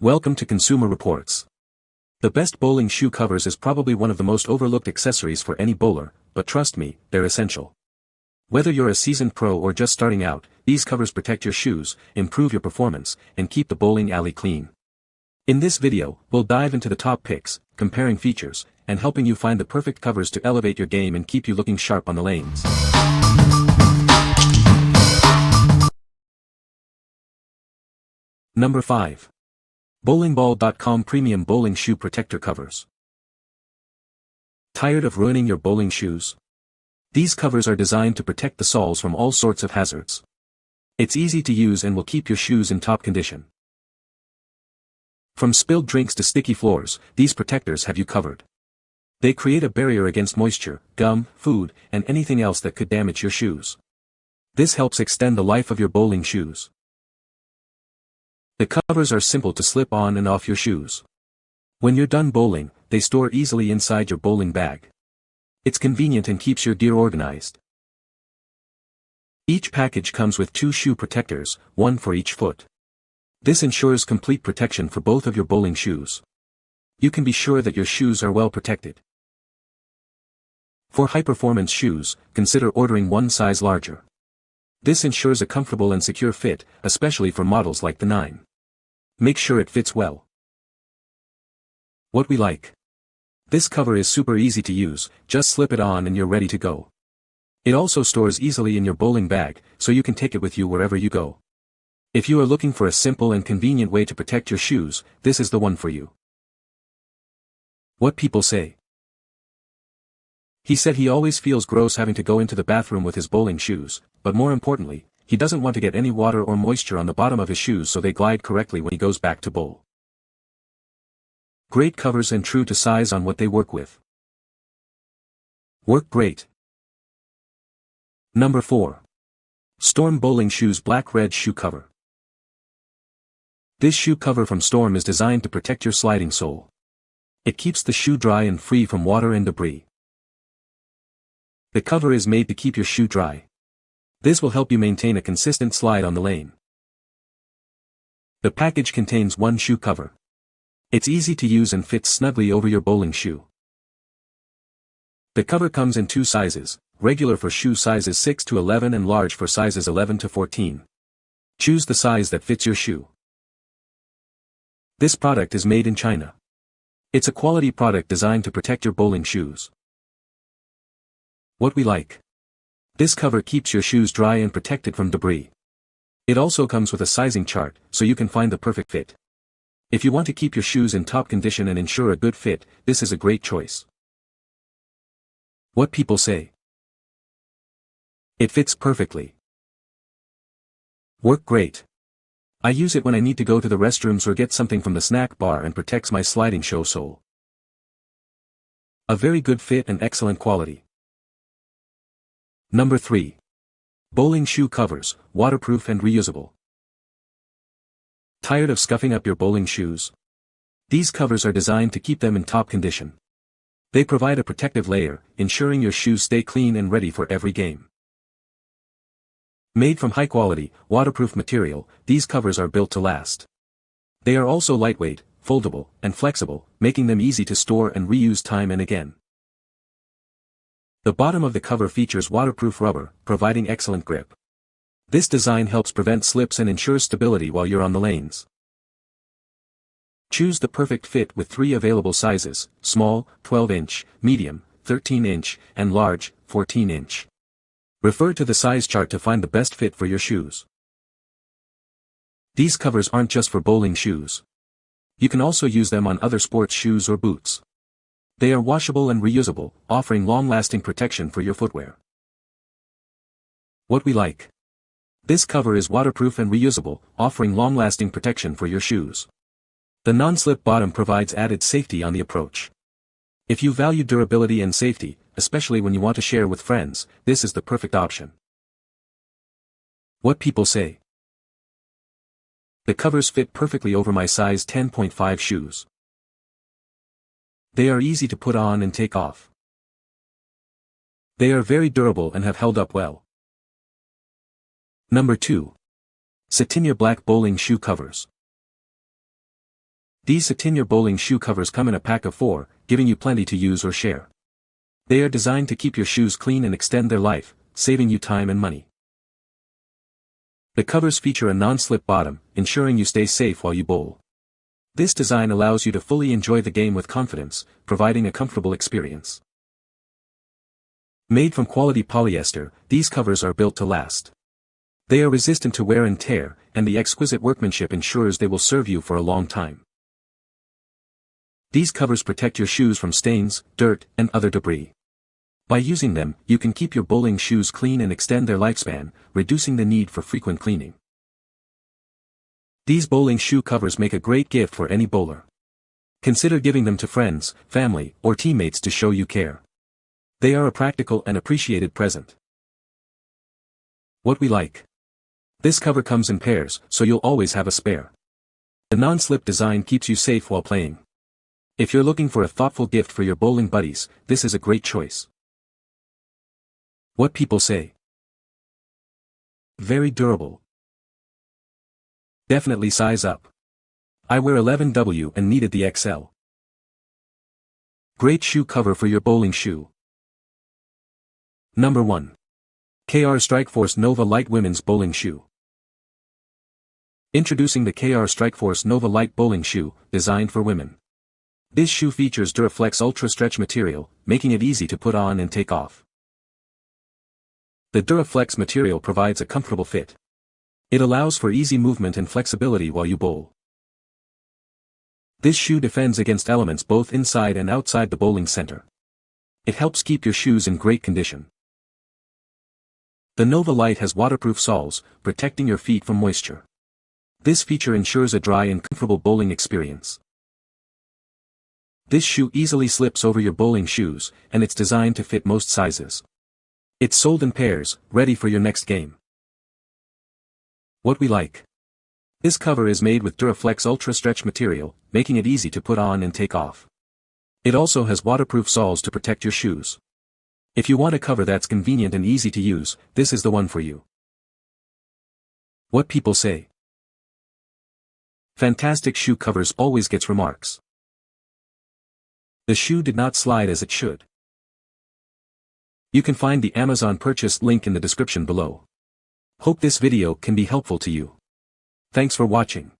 Welcome to Consumer Reports. The best bowling shoe covers is probably one of the most overlooked accessories for any bowler, but trust me, they're essential. Whether you're a seasoned pro or just starting out, these covers protect your shoes, improve your performance, and keep the bowling alley clean. In this video, we'll dive into the top picks, comparing features, and helping you find the perfect covers to elevate your game and keep you looking sharp on the lanes. Number 5. BowlingBall.com Premium Bowling Shoe Protector Covers. Tired of ruining your bowling shoes? These covers are designed to protect the soles from all sorts of hazards. It's easy to use and will keep your shoes in top condition. From spilled drinks to sticky floors, these protectors have you covered. They create a barrier against moisture, gum, food, and anything else that could damage your shoes. This helps extend the life of your bowling shoes. The covers are simple to slip on and off your shoes. When you're done bowling, they store easily inside your bowling bag. It's convenient and keeps your gear organized. Each package comes with 2 shoe protectors, one for each foot. This ensures complete protection for both of your bowling shoes. You can be sure that your shoes are well protected. For high-performance shoes, consider ordering one size larger. This ensures a comfortable and secure fit, especially for models like the 9. Make sure it fits well. What we like. This cover is super easy to use, just slip it on and you're ready to go. It also stores easily in your bowling bag, so you can take it with you wherever you go. If you are looking for a simple and convenient way to protect your shoes, this is the one for you. What people say. He said he always feels gross having to go into the bathroom with his bowling shoes, but more importantly, he doesn't want to get any water or moisture on the bottom of his shoes so they glide correctly when he goes back to bowl. Great covers and true to size on what they work with. Work great. Number 4. Storm Bowling Shoes Black-Red Shoe Cover. This shoe cover from Storm is designed to protect your sliding sole. It keeps the shoe dry and free from water and debris. The cover is made to keep your shoe dry. This will help you maintain a consistent slide on the lane. The package contains 1 shoe cover. It's easy to use and fits snugly over your bowling shoe. The cover comes in 2 sizes, regular for shoe sizes 6 to 11 and large for sizes 11 to 14. Choose the size that fits your shoe. This product is made in China. It's a quality product designed to protect your bowling shoes. What we like. This cover keeps your shoes dry and protected from debris. It also comes with a sizing chart, so you can find the perfect fit. If you want to keep your shoes in top condition and ensure a good fit, this is a great choice. What people say. It fits perfectly. Work great. I use it when I need to go to the restrooms or get something from the snack bar and protects my sliding shoe sole. A very good fit and excellent quality. Number 3. Bowling Shoe Covers, Waterproof and Reusable. Tired of scuffing up your bowling shoes? These covers are designed to keep them in top condition. They provide a protective layer, ensuring your shoes stay clean and ready for every game. Made from high-quality, waterproof material, these covers are built to last. They are also lightweight, foldable, and flexible, making them easy to store and reuse time and again. The bottom of the cover features waterproof rubber, providing excellent grip. This design helps prevent slips and ensures stability while you're on the lanes. Choose the perfect fit with 3 available sizes: small, 12-inch, medium, 13-inch, and large, 14-inch. Refer to the size chart to find the best fit for your shoes. These covers aren't just for bowling shoes. You can also use them on other sports shoes or boots. They are washable and reusable, offering long-lasting protection for your footwear. What we like. This cover is waterproof and reusable, offering long-lasting protection for your shoes. The non-slip bottom provides added safety on the approach. If you value durability and safety, especially when you want to share with friends, this is the perfect option. What people say. The covers fit perfectly over my size 10.5 shoes. They are easy to put on and take off. They are very durable and have held up well. Number 2. SATINIOR Black Bowling Shoe Covers. These SATINIOR bowling shoe covers come in a pack of 4, giving you plenty to use or share. They are designed to keep your shoes clean and extend their life, saving you time and money. The covers feature a non-slip bottom, ensuring you stay safe while you bowl. This design allows you to fully enjoy the game with confidence, providing a comfortable experience. Made from quality polyester, these covers are built to last. They are resistant to wear and tear, and the exquisite workmanship ensures they will serve you for a long time. These covers protect your shoes from stains, dirt, and other debris. By using them, you can keep your bowling shoes clean and extend their lifespan, reducing the need for frequent cleaning. These bowling shoe covers make a great gift for any bowler. Consider giving them to friends, family, or teammates to show you care. They are a practical and appreciated present. What we like. This cover comes in pairs, so you'll always have a spare. The non-slip design keeps you safe while playing. If you're looking for a thoughtful gift for your bowling buddies, this is a great choice. What people say. Very durable. Definitely size up. I wear 11W and needed the XL. Great shoe cover for your bowling shoe. Number 1. KR Strikeforce Nova Lite Women's Bowling Shoe. Introducing the KR Strikeforce Nova Lite Bowling Shoe, designed for women. This shoe features Duraflex Ultra Stretch material, making it easy to put on and take off. The Duraflex material provides a comfortable fit. It allows for easy movement and flexibility while you bowl. This shoe defends against elements both inside and outside the bowling center. It helps keep your shoes in great condition. The Nova Lite has waterproof soles, protecting your feet from moisture. This feature ensures a dry and comfortable bowling experience. This shoe easily slips over your bowling shoes, and it's designed to fit most sizes. It's sold in pairs, ready for your next game. What we like. This cover is made with Duraflex Ultra Stretch material, making it easy to put on and take off. It also has waterproof soles to protect your shoes. If you want a cover that's convenient and easy to use, this is the one for you. What people say. Fantastic shoe covers always gets remarks. The shoe did not slide as it should. You can find the Amazon purchase link in the description below. Hope this video can be helpful to you. Thanks for watching.